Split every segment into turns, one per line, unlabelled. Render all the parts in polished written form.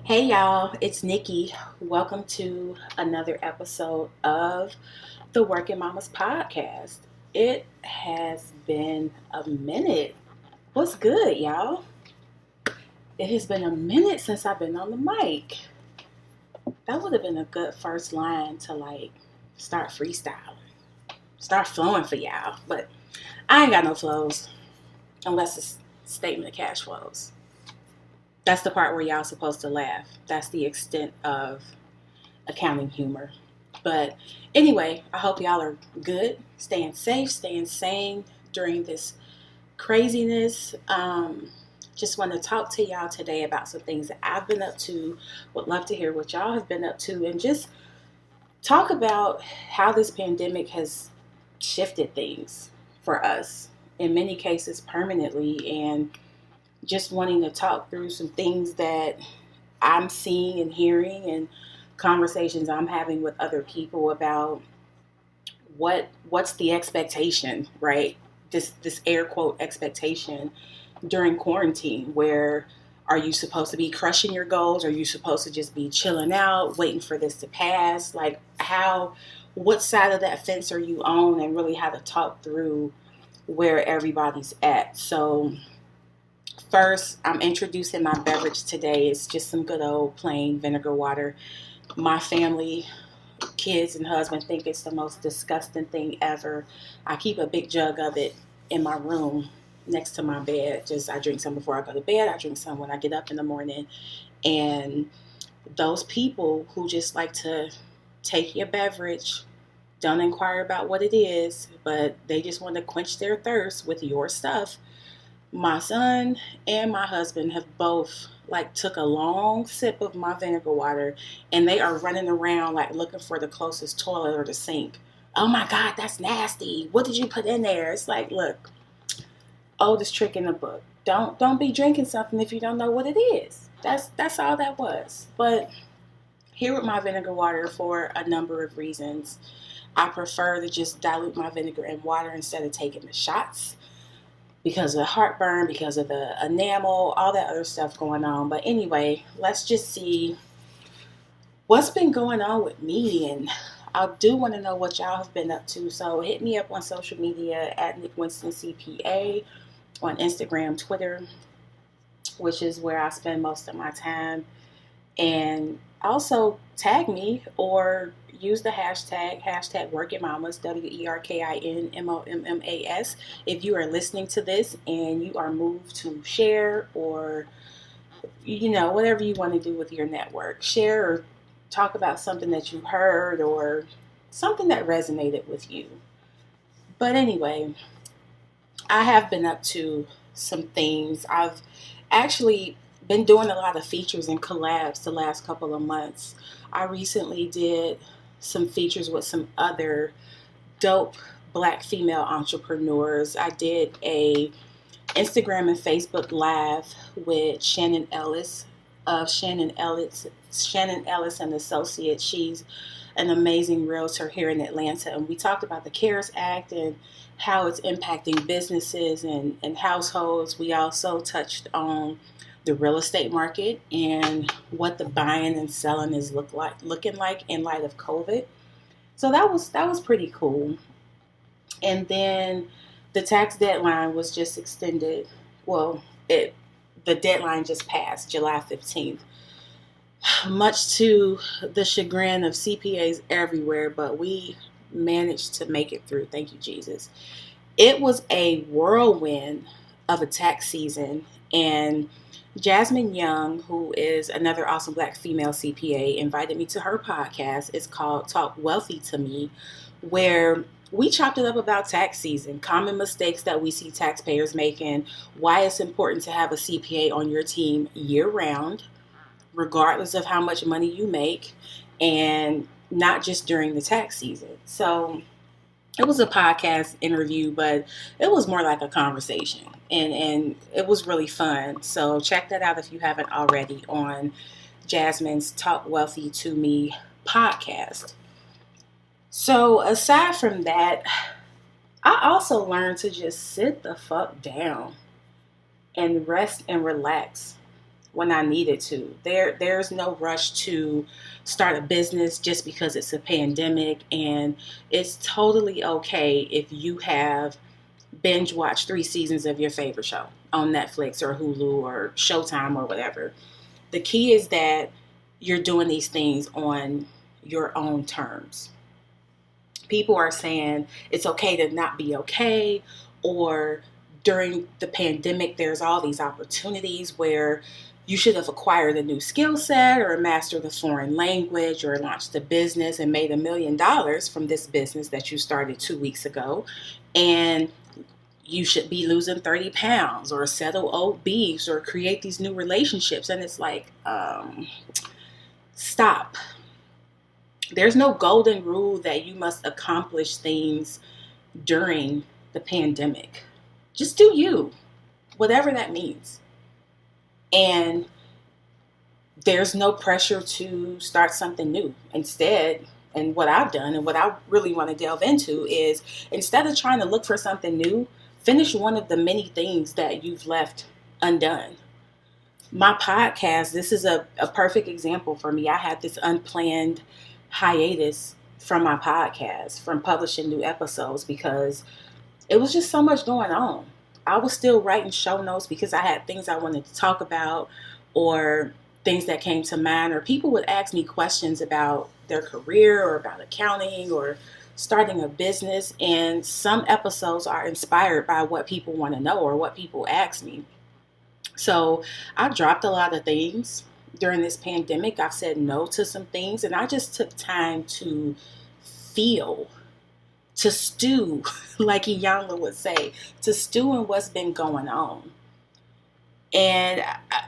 Hey y'all, it's Nikki. Welcome to another episode of the WERKin Mommas podcast. It has been a minute. What's good, y'all? It has been a minute since I've been on the mic. That would have been a good first line to start freestyling, start flowing for y'all. But I ain't got no flows unless it's statement of cash flows. That's the part where y'all supposed to laugh. That's the extent of accounting humor. But anyway, I hope y'all are good, staying safe, staying sane during this craziness. Just want to talk to y'all today about some things that I've been up to. Would love to hear what y'all have been up to and just talk about how this pandemic has shifted things for us, in many cases permanently, and just wanting to talk through some things that I'm seeing and hearing and conversations I'm having with other people about what's the expectation, right? This air quote expectation during quarantine, where are you supposed to be crushing your goals? Are you supposed to just be chilling out, waiting for this to pass? Like what side of that fence are you on, and really how to talk through where everybody's at. So first, I'm introducing my beverage today. It's just some good old plain vinegar water. My family, kids and husband, think it's the most disgusting thing ever. I keep a big jug of it in my room next to my bed. Just I drink some before I go to bed. I drink some when I get up in the morning. And those people who just like to take your beverage, don't inquire about what it is, but they just want to quench their thirst with your stuff. My son and my husband have both took a long sip of my vinegar water, and they are running around looking for the closest toilet or the sink. Oh my God, that's nasty. What did you put in there? It's like, look, oldest trick in the book. Don't be drinking something if you don't know what it is. That's all that was. But here with my vinegar water for a number of reasons. I prefer to just dilute my vinegar in water instead of taking the shots, because of the heartburn, because of the enamel, all that other stuff going on. But anyway, let's just see what's been going on with me. And I do want to know what y'all have been up to. So hit me up on social media at Nikki Winston CPA, on Instagram, Twitter, which is where I spend most of my time. And also tag me or use the hashtag WERKin Mommas, WERKIN MOMMAS, if you are listening to this and you are moved to share, or whatever you want to do with your network. Share or talk about something that you heard or something that resonated with you. But anyway, I have been up to some things. I've actually been doing a lot of features and collabs the last couple of months. I recently did some features with some other dope Black female entrepreneurs. I did a Instagram and Facebook live with Shannon Ellis of Shannon Ellis and Associates. She's an amazing realtor here in Atlanta, and we talked about the CARES Act and how it's impacting businesses and households. We also touched on the real estate market and what the buying and selling is looking like in light of COVID. So that was pretty cool. And then the tax deadline was just extended. Well, the deadline just passed July 15th. Much to the chagrin of CPAs everywhere, but we managed to make it through. Thank you, Jesus. It was a whirlwind of a tax season, and Jasmine Young, who is another awesome Black female CPA, invited me to her podcast. It's called Talk Wealthy to Me, where we chopped it up about tax season, common mistakes that we see taxpayers making, why it's important to have a CPA on your team year round, regardless of how much money you make, and not just during the tax season. So it was a podcast interview, but it was more like a conversation, and it was really fun. So check that out if you haven't already on Jasmine's Talk Wealthy to Me podcast. So aside from that, I also learned to just sit the fuck down and rest and relax. when I needed to. There's no rush to start a business just because it's a pandemic, and it's totally okay if you have binge watched 3 seasons of your favorite show on Netflix or Hulu or Showtime or whatever. The key is that you're doing these things on your own terms. People are saying it's okay to not be okay, or during the pandemic, there's all these opportunities where you should have acquired a new skill set or mastered a foreign language or launched a business and made $1 million from this business that you started 2 weeks ago. And you should be losing 30 pounds or settle old beefs or create these new relationships. And it's like, stop. There's no golden rule that you must accomplish things during the pandemic. Just do you, whatever that means. And there's no pressure to start something new. Instead, and what I've done and what I really want to delve into is, instead of trying to look for something new, finish one of the many things that you've left undone. My podcast, this is a perfect example for me. I had this unplanned hiatus from my podcast, from publishing new episodes, because it was just so much going on. I was still writing show notes because I had things I wanted to talk about, or things that came to mind, or people would ask me questions about their career or about accounting or starting a business. And some episodes are inspired by what people want to know or what people ask me. So I dropped a lot of things during this pandemic. I've said no to some things, and I just took time to feel, to stew, like Iyanla would say, to stew in what's been going on. And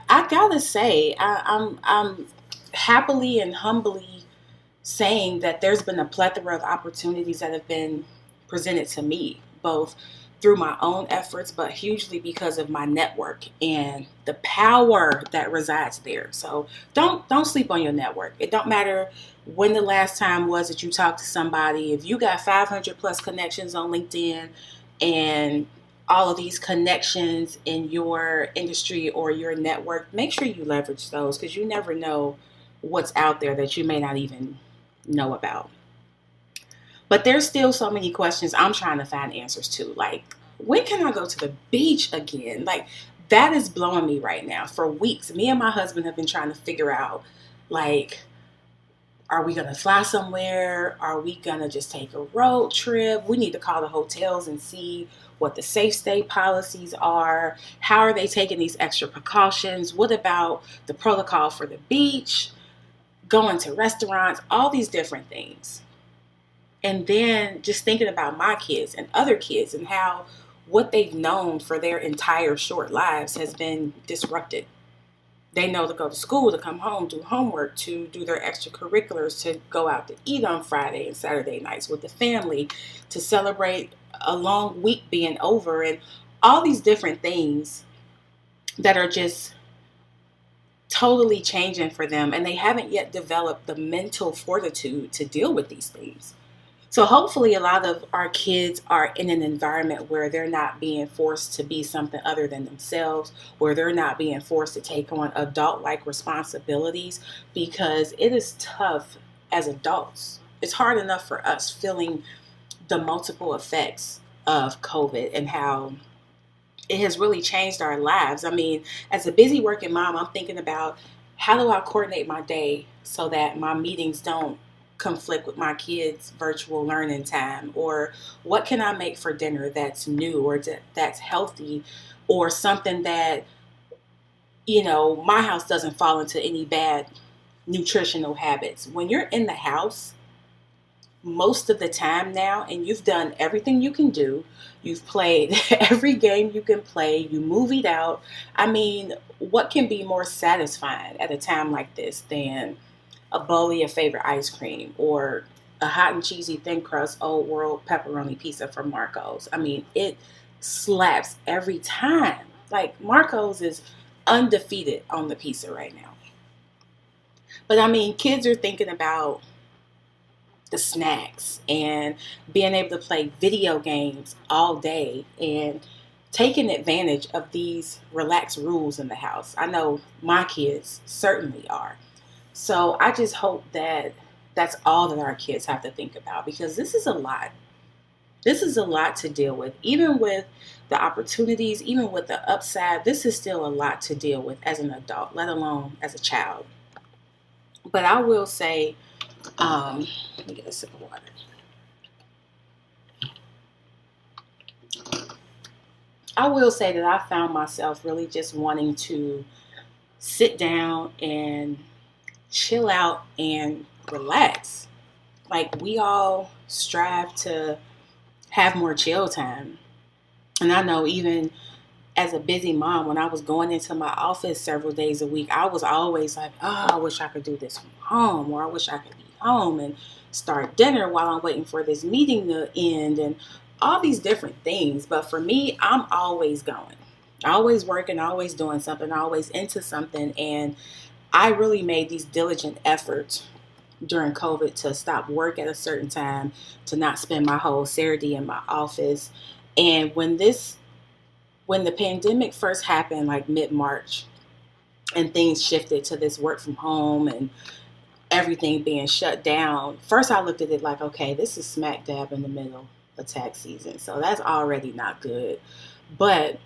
I gotta say, I'm happily and humbly saying that there's been a plethora of opportunities that have been presented to me, both through my own efforts, but hugely because of my network and the power that resides there. So don't sleep on your network. It don't matter when the last time was that you talked to somebody. If you got 500 plus connections on LinkedIn and all of these connections in your industry or your network, make sure you leverage those, because you never know what's out there that you may not even know about. But there's still so many questions I'm trying to find answers to. Like, when can I go to the beach again? Like, that is blowing me right now. For weeks, me and my husband have been trying to figure out, like, are we going to fly somewhere? Are we going to just take a road trip? We need to call the hotels and see what the safe stay policies are. How are they taking these extra precautions? What about the protocol for the beach? Going to restaurants, all these different things. And then just thinking about my kids and other kids and how what they've known for their entire short lives has been disrupted. They know to go to school, to come home, do homework, to do their extracurriculars, to go out to eat on Friday and Saturday nights with the family, to celebrate a long week being over, and all these different things that are just totally changing for them. And they haven't yet developed the mental fortitude to deal with these things. So hopefully a lot of our kids are in an environment where they're not being forced to be something other than themselves, where they're not being forced to take on adult-like responsibilities, because it is tough as adults. It's hard enough for us feeling the multiple effects of COVID and how it has really changed our lives. I mean, as a busy working mom, I'm thinking about, how do I coordinate my day so that my meetings don't conflict with my kids' virtual learning time? Or what can I make for dinner that's new or that's healthy, or something that, my house doesn't fall into any bad nutritional habits. When you're in the house most of the time now, and you've done everything you can do, you've played every game you can play, you movied out. I mean, what can be more satisfying at a time like this than a bowl of your favorite ice cream, or a hot and cheesy thin crust old world pepperoni pizza from Marco's? I mean, it slaps every time. Like, Marco's is undefeated on the pizza right now. But I mean, kids are thinking about the snacks and being able to play video games all day and taking advantage of these relaxed rules in the house. I know my kids certainly are. So I just hope that that's all that our kids have to think about, because this is a lot. This is a lot to deal with. Even with the opportunities, even with the upside, this is still a lot to deal with as an adult, let alone as a child. But I will say, let me get a sip of water. I will say that I found myself really just wanting to sit down and chill out and relax. Like, we all strive to have more chill time. And I know even as a busy mom, when I was going into my office several days a week, I was always like, oh, I wish I could do this from home, or I wish I could be home and start dinner while I'm waiting for this meeting to end, and all these different things. But for me, I'm always going, always working, always doing something, always into something. And I really made these diligent efforts during COVID to stop work at a certain time, to not spend my whole Saturday in my office. And when the pandemic first happened, like mid-March, and things shifted to this work from home and everything being shut down, first I looked at it like, okay, this is smack dab in the middle of tax season. So that's already not good. But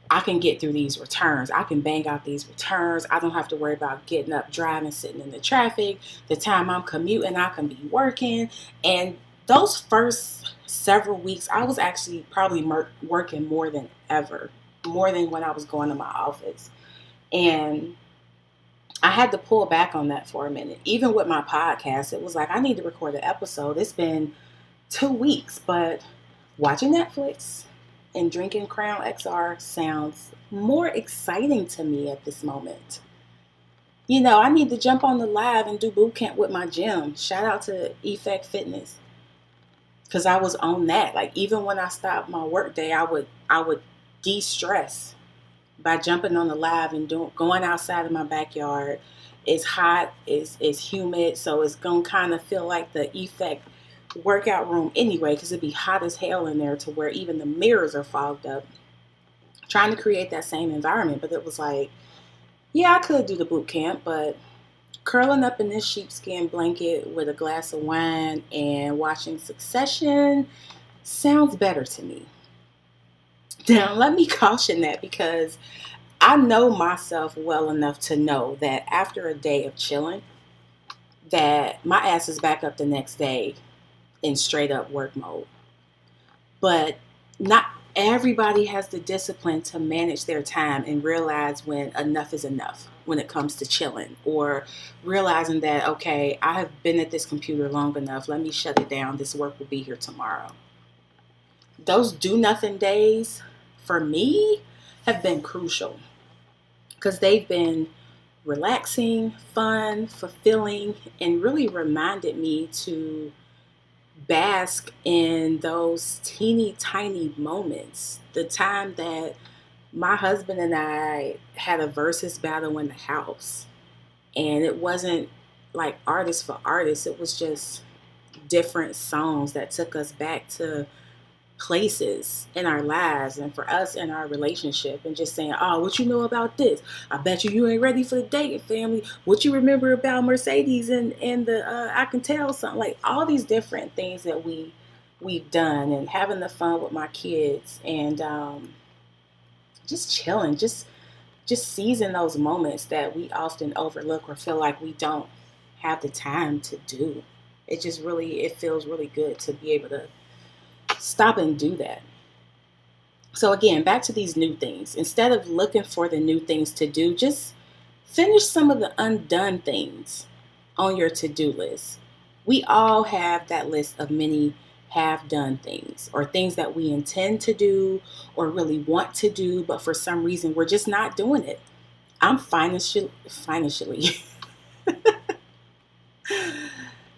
I can get through these returns. I can bang out these returns. I don't have to worry about getting up, driving, sitting in the traffic. The time I'm commuting, I can be working. And those first several weeks, I was actually probably working more than ever, more than when I was going to my office. And I had to pull back on that for a minute. Even with my podcast, it was like, I need to record an episode. It's been 2 weeks, but watching Netflix and drinking Crown XR sounds more exciting to me at this moment. You know, I need to jump on the live and do boot camp with my gym. Shout out to Effect Fitness, because I was on that. Like, even when I stopped my work day, I would de-stress by jumping on the live and going outside of my backyard. It's hot, it's humid, so it's gonna kind of feel like the Effect workout room anyway, because it'd be hot as hell in there to where even the mirrors are fogged up, trying to create that same environment. But it was like, yeah, I could do the boot camp, but curling up in this sheepskin blanket with a glass of wine and watching Succession sounds better to me. Now, let me caution that, because I know myself well enough to know that after a day of chilling, that my ass is back up the next day in straight up work mode. But not everybody has the discipline to manage their time and realize when enough is enough when it comes to chilling, or realizing that, okay, I have been at this computer long enough. Let me shut it down. This work will be here tomorrow. Those do nothing days for me have been crucial, because they've been relaxing, fun, fulfilling, and really reminded me to bask in those teeny tiny moments. The time that my husband and I had a versus battle in the house, and it wasn't like artist for artist, it was just different songs that took us back to places in our lives and for us in our relationship, and just saying, oh, what you know about this? I bet you ain't ready for the dating family. What you remember about Mercedes and the I can tell something, like all these different things that we've done, and having the fun with my kids, and just chilling, just seizing those moments that we often overlook or feel like we don't have the time to do. It feels really good to be able to stop and do that. So again, back to these new things. Instead of looking for the new things to do, just finish some of the undone things on your to-do list. We all have that list of many have-done things, or things that we intend to do or really want to do, but for some reason we're just not doing it. I'm financially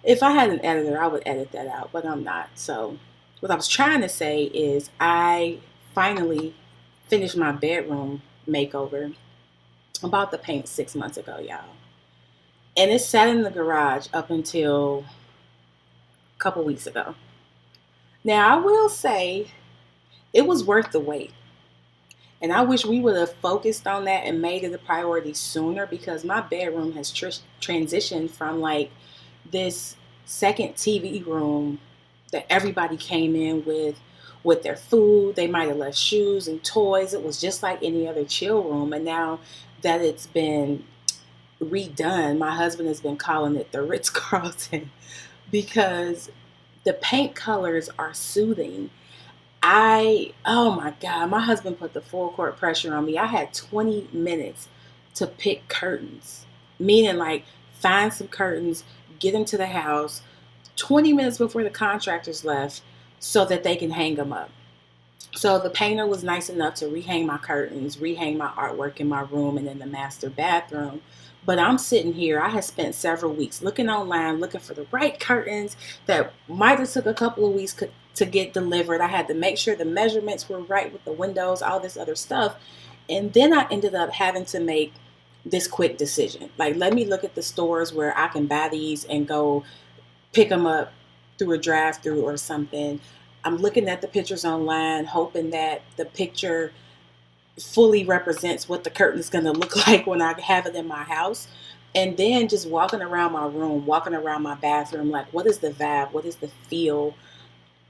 if I had an editor, I would edit that out, but I'm not. So what I was trying to say is, I finally finished my bedroom makeover. I'm about to paint 6 months ago, y'all. And it sat in the garage up until a couple weeks ago. Now, I will say it was worth the wait. And I wish we would have focused on that and made it a priority sooner, because my bedroom has transitioned from like this second TV room that everybody came in with their food. They might have left shoes and toys. It was just like any other chill room. And now that it's been redone, my husband has been calling it the Ritz-Carlton because the paint colors are soothing. Oh my God, my husband put the full court pressure on me. I had 20 minutes to pick curtains, meaning like find some curtains, get them to the house 20 minutes before the contractors left so that they can hang them up. So the painter was nice enough to rehang my curtains, rehang my artwork in my room and in the master bathroom. But I'm sitting here, I had spent several weeks looking online, looking for the right curtains that might have took a couple of weeks to get delivered. I had to make sure the measurements were right with the windows, all this other stuff. And then I ended up having to make this quick decision. Like, let me look at the stores where I can buy these and go pick them up through a drive-through or something. I'm looking at the pictures online, hoping that the picture fully represents what the curtain is going to look like when I have it in my house. And then just walking around my room, walking around my bathroom, like, what is the vibe? What is the feel?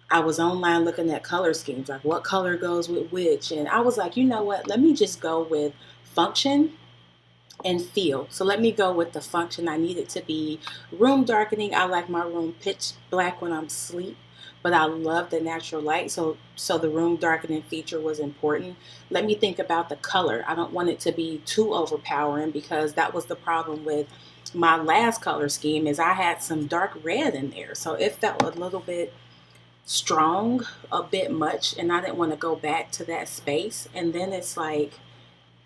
I was online looking at color schemes, like what color goes with which. And I was like, you know what? Let me just go with function and feel. So let me go with the function. I need it to be room darkening. I like my room pitch black when I'm asleep, but I love the natural light. So the room darkening feature was important. Let me think about the color. I don't want it to be too overpowering, because that was the problem with my last color scheme, is I had some dark red in there. So it felt a little bit strong, a bit much, and I didn't want to go back to that space. And then it's like,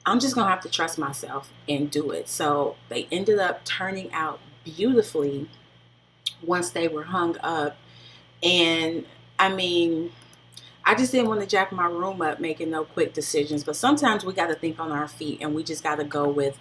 I'm just going to have to trust myself and do it. So they ended up turning out beautifully once they were hung up. And I mean, I just didn't want to jack my room up making no quick decisions. But sometimes we got to think on our feet, and we just got to go with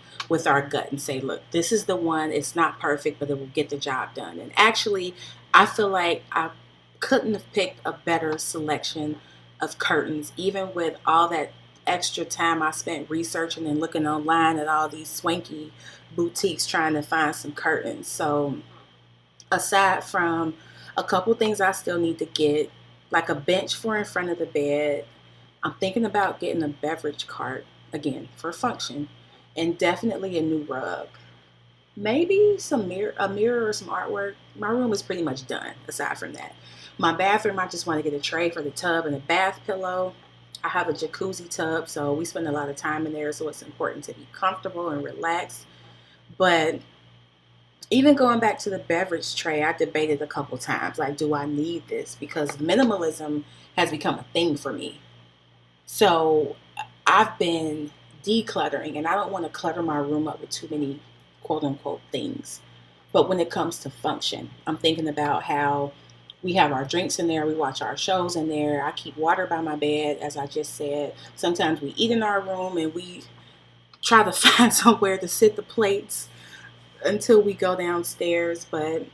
our gut and say, look, this is the one. It's not perfect, but it will get the job done. And actually, I feel like I couldn't have picked a better selection of curtains, even with all that extra time I spent researching and looking online at all these swanky boutiques trying to find some curtains. So aside from a couple things I still need to get, like a bench for in front of the bed, I'm thinking about getting a beverage cart again for function, and definitely a new rug. Maybe a mirror or some artwork. My room is pretty much done aside from that. My bathroom, I just want to get a tray for the tub and a bath pillow. I have a jacuzzi tub, so we spend a lot of time in there, so it's important to be comfortable and relaxed. But even going back to the beverage tray, I debated a couple times, like, do I need this? Because minimalism has become a thing for me. So I've been decluttering, and I don't want to clutter my room up with too many quote unquote things. But when it comes to function, I'm thinking about how we have our drinks in there. We watch our shows in there. I keep water by my bed, as I just said. Sometimes we eat in our room, and we try to find somewhere to sit the plates until we go downstairs. But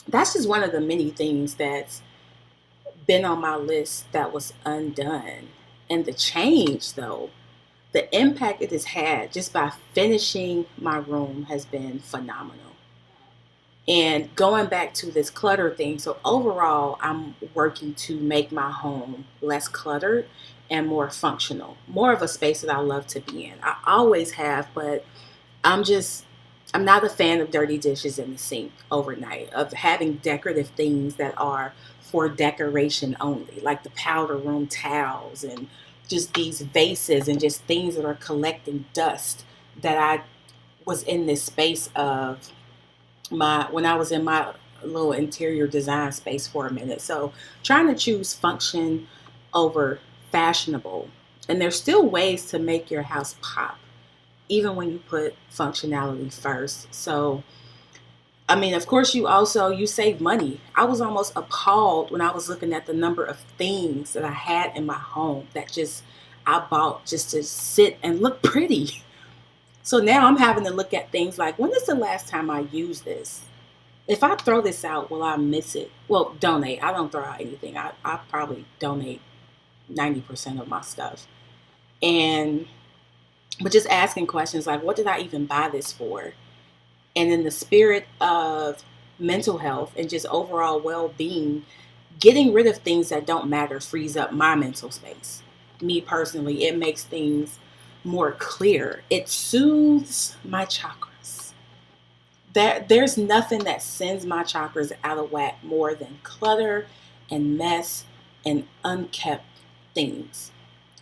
that's just one of the many things that's been on my list that was undone. And the change, though, the impact it has had just by finishing my room has been phenomenal. And going back to this clutter thing, so overall, I'm working to make my home less cluttered and more functional, more of a space that I love to be in. I always have, but I'm not a fan of dirty dishes in the sink overnight, of having decorative things that are for decoration only, like the powder room towels and just these vases and just things that are collecting dust, that I was in this space of when I was in my little interior design space for a minute. So trying to choose function over fashionable. And there's still ways to make your house pop, even when you put functionality first. So, I mean, of course, you save money. I was almost appalled when I was looking at the number of things that I had in my home that I bought just to sit and look pretty. So now I'm having to look at things like, when is the last time I used this? If I throw this out, will I miss it? Well, donate. I don't throw out anything. I probably donate 90% of my stuff. And but just asking questions like, what did I even buy this for? And in the spirit of mental health and just overall well-being, getting rid of things that don't matter frees up my mental space. Me personally, it makes things more clear. It soothes my chakras. There's nothing that sends my chakras out of whack more than clutter and mess and unkept things.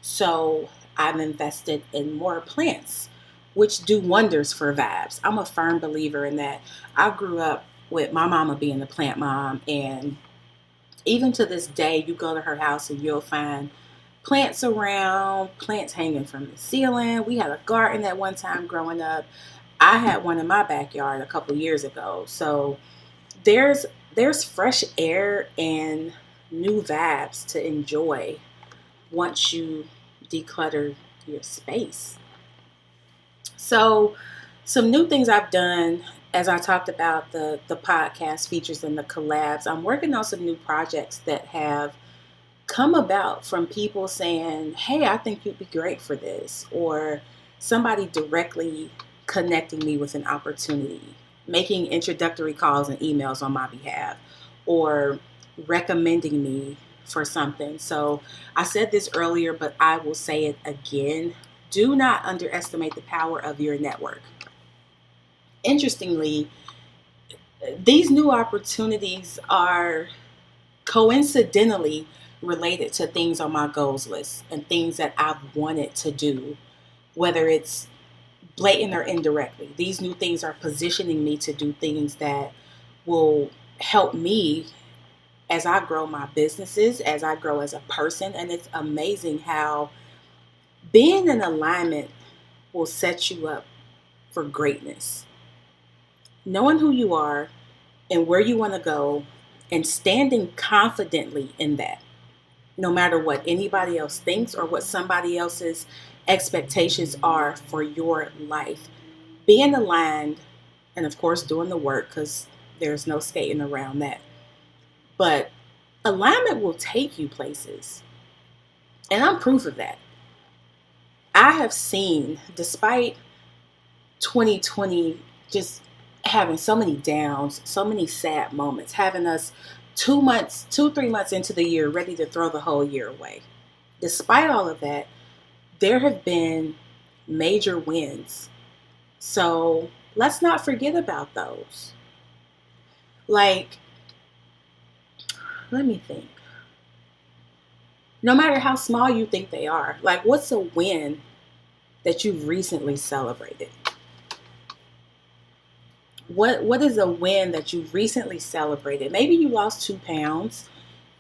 So I've invested in more plants, which do wonders for vibes. I'm a firm believer in that. I grew up with my mama being the plant mom, and even to this day, you go to her house and you'll find plants around, plants hanging from the ceiling. We had a garden at one time growing up. I had one in my backyard a couple years ago. So there's fresh air and new vibes to enjoy once you declutter your space. So some new things I've done, as I talked about the podcast features and the collabs, I'm working on some new projects that have come about from people saying, hey, I think you'd be great for this, or somebody directly connecting me with an opportunity, making introductory calls and emails on my behalf, or recommending me for something. So I said this earlier, but I will say it again. Do not underestimate the power of your network. Interestingly, these new opportunities are coincidentally related to things on my goals list and things that I've wanted to do, whether it's blatant or indirectly. These new things are positioning me to do things that will help me as I grow my businesses, as I grow as a person. And it's amazing how being in alignment will set you up for greatness. Knowing who you are and where you want to go and standing confidently in that, no matter what anybody else thinks or what somebody else's expectations are for your life. Being aligned, and of course doing the work, because there's no skating around that. But alignment will take you places. And I'm proof of that. I have seen, despite 2020 just having so many downs, so many sad moments, having us 3 months into the year ready to throw the whole year away. Despite all of that, there have been major wins. So let's not forget about those. Like, let me think. No matter how small you think they are, like, what's a win that you've recently celebrated? What is a win that you've recently celebrated? Maybe you lost 2 pounds,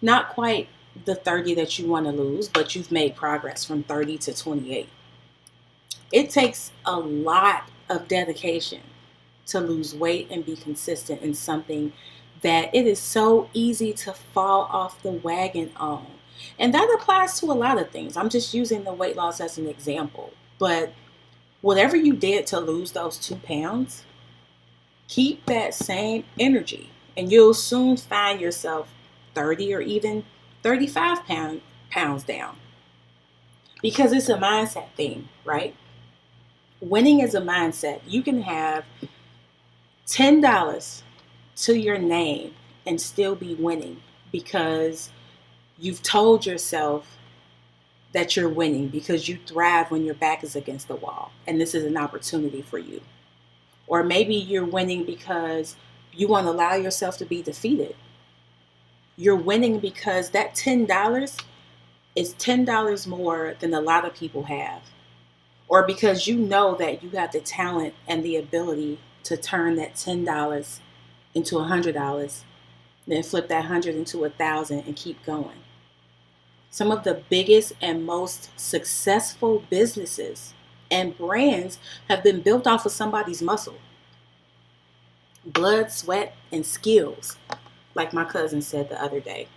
not quite the 30 that you want to lose, but you've made progress from 30 to 28. It takes a lot of dedication to lose weight and be consistent in something that it is so easy to fall off the wagon on. And that applies to a lot of things. I'm just using the weight loss as an example. But whatever you did to lose those 2 pounds, keep that same energy and you'll soon find yourself 30 or even 35 pounds down. Because it's a mindset thing, right? Winning is a mindset. You can have $10 to your name and still be winning because you've told yourself that you're winning, because you thrive when your back is against the wall and this is an opportunity for you. Or maybe you're winning because you want to allow yourself to be defeated. You're winning because that $10 is $10 more than a lot of people have. Or because you know that you have the talent and the ability to turn that $10 into $100, then flip that 100 into 1,000 and keep going. Some of the biggest and most successful businesses and brands have been built off of somebody's muscle. Blood, sweat, and skills, like my cousin said the other day.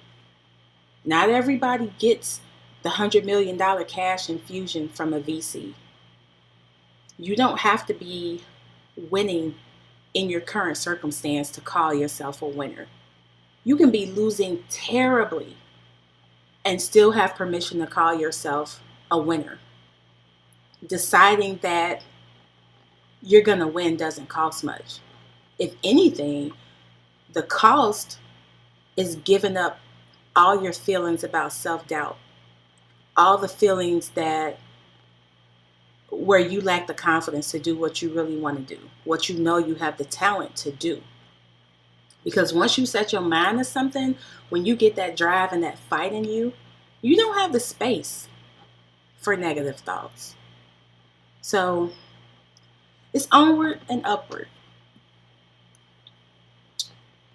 Not everybody gets the $100 million cash infusion from a VC. You don't have to be winning in your current circumstance to call yourself a winner. You can be losing terribly and still have permission to call yourself a winner. deciding that you're going to win doesn't cost much. If anything, the cost is giving up all your feelings about self-doubt, all the feelings that where you lack the confidence to do what you really want to do, what you know you have the talent to do. Because once you set your mind to something, when you get that drive and that fight in you, you don't have the space for negative thoughts. So it's onward and upward.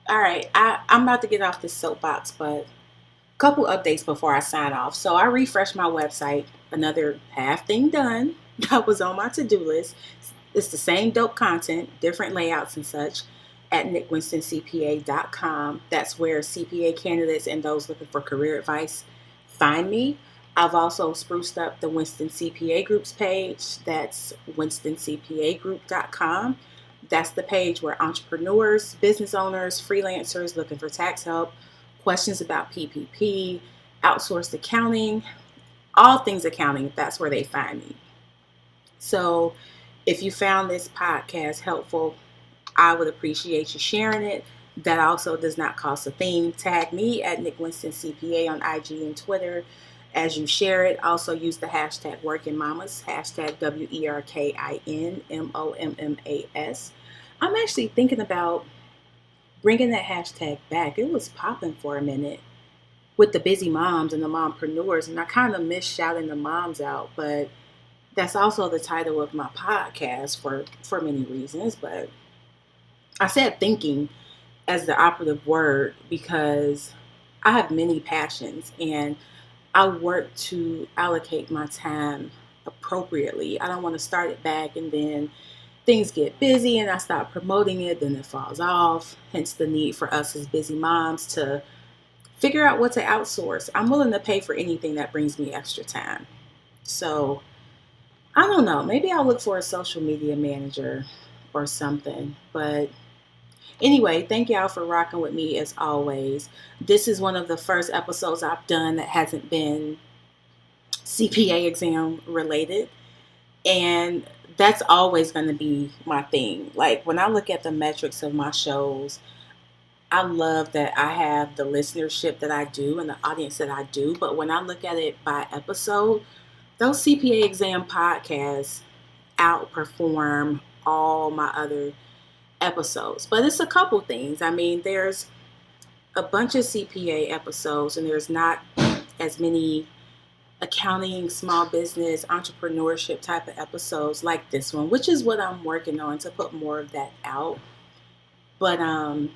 All right, I'm about to get off this soapbox, but a couple updates before I sign off. So I refreshed my website, another half thing done that was on my to-do list. It's the same dope content, different layouts and such at nickwinstoncpa.com. That's where CPA candidates and those looking for career advice find me. I've also spruced up the Winston CPA Group's page. That's winstoncpagroup.com. That's the page where entrepreneurs, business owners, freelancers looking for tax help, questions about PPP, outsourced accounting, all things accounting, that's where they find me. So if you found this podcast helpful, I would appreciate you sharing it. That also does not cost a thing. Tag me at Nick Winston CPA on IG and Twitter as you share it. Also use the hashtag WERKin Mommas, hashtag WERKIN MOMMAS. I'm actually thinking about bringing that hashtag back. It was popping for a minute with the busy moms and the mompreneurs, and I kind of miss shouting the moms out, but that's also the title of my podcast for many reasons. But I said thinking as the operative word because I have many passions and I work to allocate my time appropriately. I don't want to start it back and then things get busy and I stop promoting it, then it falls off. Hence the need for us as busy moms to figure out what to outsource. I'm willing to pay for anything that brings me extra time. So I don't know, maybe I'll look for a social media manager or something. But anyway, thank y'all for rocking with me as always. This is one of the first episodes I've done that hasn't been CPA exam related. And that's always going to be my thing. Like when I look at the metrics of my shows, I love that I have the listenership that I do and the audience that I do. But when I look at it by episode, those CPA exam podcasts outperform all my other episodes. But it's a couple things. I mean, there's a bunch of CPA episodes and there's not as many accounting, small business, entrepreneurship type of episodes like this one, which is what I'm working on to put more of that out. But I'll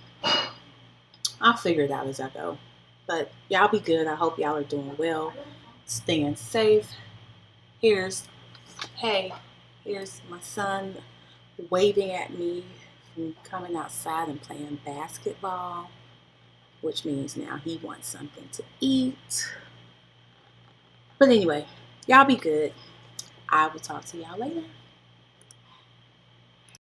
figure it out as I go. But y'all be good. I hope y'all are doing well, staying safe. Here's my son waving at me from coming outside and playing basketball, which means now he wants something to eat. But anyway, y'all be good. I will talk to y'all later.